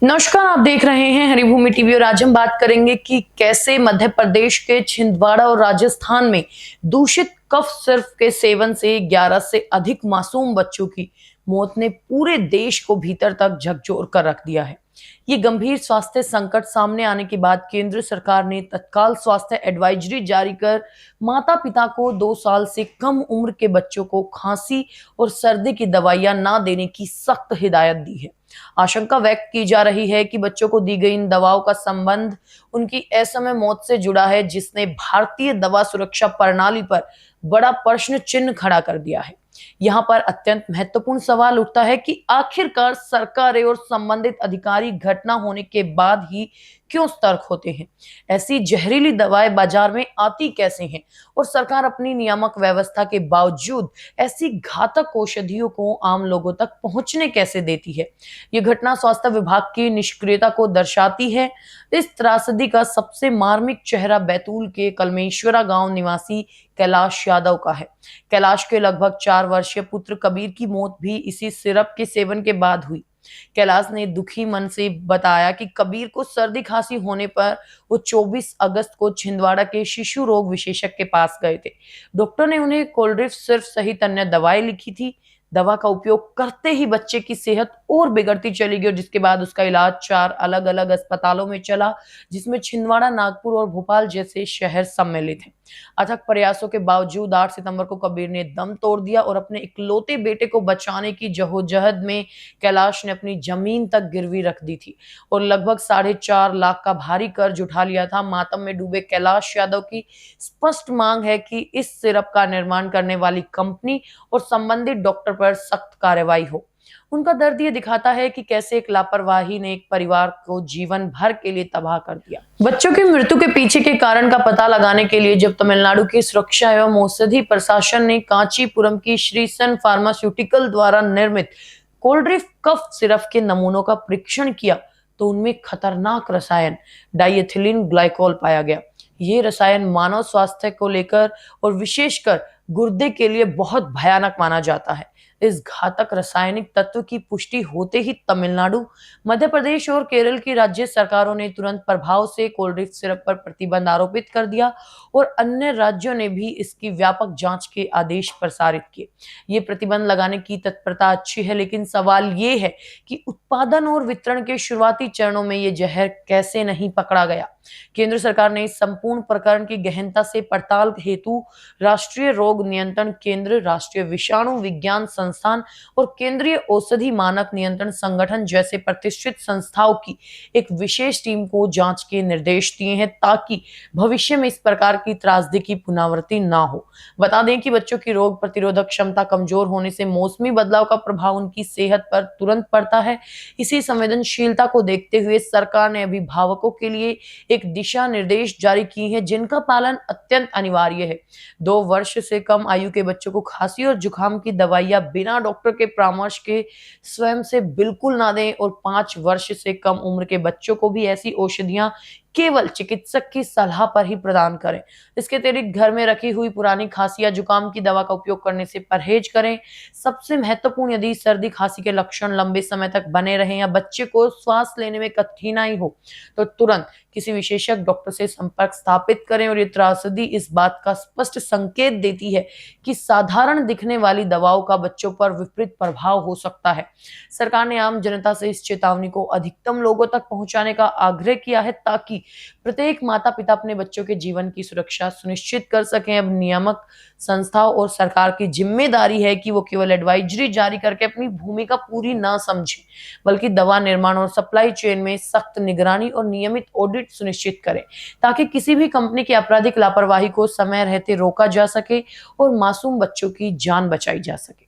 नमस्कार, आप देख रहे हैं हरिभूमि टीवी और आज हम बात करेंगे कि कैसे मध्य प्रदेश के छिंदवाड़ा और राजस्थान में दूषित कफ सिरप के सेवन से 11 से अधिक मासूम बच्चों की मौत ने पूरे देश को भीतर तक झकझोर कर रख दिया है। ये गंभीर स्वास्थ्य संकट सामने आने के बाद केंद्र सरकार ने तत्काल स्वास्थ्य एडवाइजरी जारी कर माता पिता को 2 साल से कम उम्र के बच्चों को खांसी और सर्दी की दवाइयां ना देने की सख्त हिदायत दी है। आशंका व्यक्त की जा रही है कि बच्चों को दी गई इन दवाओं का संबंध उनकी असमय मौत से जुड़ा है, जिसने भारतीय दवा सुरक्षा प्रणाली पर बड़ा प्रश्न चिन्ह खड़ा कर दिया है। यहाँ पर अत्यंत महत्वपूर्ण सवाल उठता है कि आखिरकार सरकारें और संबंधित अधिकारी घटना होने के बाद ही क्यों सतर्क होते हैं। ऐसी जहरीली दवाएं बाजार में आती कैसे हैं और सरकार अपनी नियामक व्यवस्था के बावजूद ऐसी घातक औषधियों को आम लोगों तक पहुंचने कैसे देती है। ये घटना स्वास्थ्य विभाग की निष्क्रियता को दर्शाती है। इस त्रासदी का सबसे मार्मिक चेहरा बैतूल के कलमेश्वरा गांव निवासी कैलाश यादव का है। कैलाश के लगभग 4 वर्षीय पुत्र कबीर की मौत भी इसी सिरप के सेवन के बाद हुई। कैलाश ने दुखी मन से बताया कि कबीर को सर्दी खांसी होने पर वो 24 अगस्त को छिंदवाड़ा के शिशु रोग विशेषज्ञ के पास गए थे। डॉक्टर ने उन्हें कोल्ड्रिप सिर्फ सहित अन्य दवाएं लिखी थी। दवा का उपयोग करते ही बच्चे की सेहत और बिगड़ती चली गई और जिसके बाद उसका इलाज 4 अलग अलग अस्पतालों में चला, जिसमें छिंदवाड़ा, नागपुर और भोपाल जैसे शहर सम्मिलित हैं। अथक प्रयासों के बावजूद 8 सितंबर को कबीर ने दम तोड़ दिया और अपने इकलौते बेटे को बचाने की जद्दोजहद में कैलाश ने अपनी जमीन तक गिरवी रख दी थी और लगभग 4.5 लाख का भारी कर्ज उठा लिया था। मातम में डूबे कैलाश यादव की स्पष्ट मांग है कि इस सिरप का निर्माण करने वाली कंपनी और संबंधित डॉक्टर पर सख्त कार्रवाई हो। उनका दर्द ये दिखाता है कि कैसे एक लापरवाही ने एक परिवार को जीवन भर के लिए तबाह कर दिया। बच्चों की मृत्यु के पीछे के कारण का पता लगाने के लिए जब तमिलनाडु की सुरक्षा एवं औषधि प्रशासन ने कांचीपुरम की श्रीसन फार्मास्यूटिकल द्वारा निर्मित कोल्ड्रिप कफ सिरप के नमूनों का परीक्षण किया तो उनमें खतरनाक रसायन डाइएथिलीन ग्लाइकोल पाया गया। ये रसायन मानव स्वास्थ्य को लेकर और विशेषकर गुर्दे के लिए बहुत भयानक माना जाता है। इस घातक रासायनिक तत्व की पुष्टि होते ही तमिलनाडु, मध्य प्रदेश और केरल की राज्य सरकारों ने तुरंत प्रभाव से कोल्ड्रिप सिरप पर प्रतिबंध आरोपित कर दिया और अन्य राज्यों ने भी इसकी व्यापक जांच के आदेश प्रसारित किए। ये प्रतिबंध लगाने की तत्परता अच्छी है, लेकिन सवाल ये है कि उत्पादन और वितरण के शुरुआती चरणों में ये जहर कैसे नहीं पकड़ा गया। केंद्र सरकार ने इस संपूर्ण प्रकरण की गहनता से पड़ताल हेतु राष्ट्रीय रोग नियंत्रण केंद्र, राष्ट्रीय विषाणु विज्ञान संस्थान और केंद्रीय औषधि मानक नियंत्रण संगठन जैसे प्रतिष्ठित संस्थाओं की एक विशेष टीम को जांच के निर्देश दिए हैं, ताकि भविष्य में इस प्रकार की त्रासदी की पुनरावृत्ति ना हो। बता दें कि बच्चों की रोग प्रतिरोधक क्षमता कमजोर होने से मौसमी बदलाव का प्रभाव उनकी सेहत पर तुरंत पड़ता है। इसी संवेदनशीलता को देखते हुए सरकार ने अभिभावकों के लिए एक दिशा निर्देश जारी किए हैं, जिनका पालन अत्यंत अनिवार्य है। 2 वर्ष से कम आयु के बच्चों को खांसी और जुकाम की दवाइयां बिना डॉक्टर के परामर्श के स्वयं से बिल्कुल ना दें और 5 वर्ष से कम उम्र के बच्चों को भी ऐसी औषधियां केवल चिकित्सक की सलाह पर ही प्रदान करें। इसके अतिरिक्त घर में रखी हुई पुरानी खांसी या जुकाम की दवा का उपयोग करने से परहेज करें। सबसे महत्वपूर्ण, यदि सर्दी खांसी के लक्षण लंबे समय तक बने रहें या बच्चे को सांस लेने में कठिनाई हो तो तुरंत किसी विशेषज्ञ डॉक्टर से संपर्क स्थापित करें। और ये त्रासदी इस बात का स्पष्ट संकेत देती है कि साधारण दिखने वाली दवाओं का बच्चों पर विपरीत प्रभाव हो सकता है। सरकार ने आम जनता से इस चेतावनी को अधिकतम लोगों तक पहुंचाने का आग्रह किया है, ताकि प्रत्येक माता पिता अपने बच्चों के जीवन की सुरक्षा सुनिश्चित कर सकें। अब नियामक संस्थाओं और सरकार की जिम्मेदारी है कि वो केवल एडवाइजरी जारी करके अपनी भूमिका पूरी ना समझें, बल्कि दवा निर्माण और सप्लाई चेन में सख्त निगरानी और नियमित ऑडिट सुनिश्चित करें, ताकि किसी भी कंपनी की आपराधिक लापरवाही को समय रहते रोका जा सके और मासूम बच्चों की जान बचाई जा सके।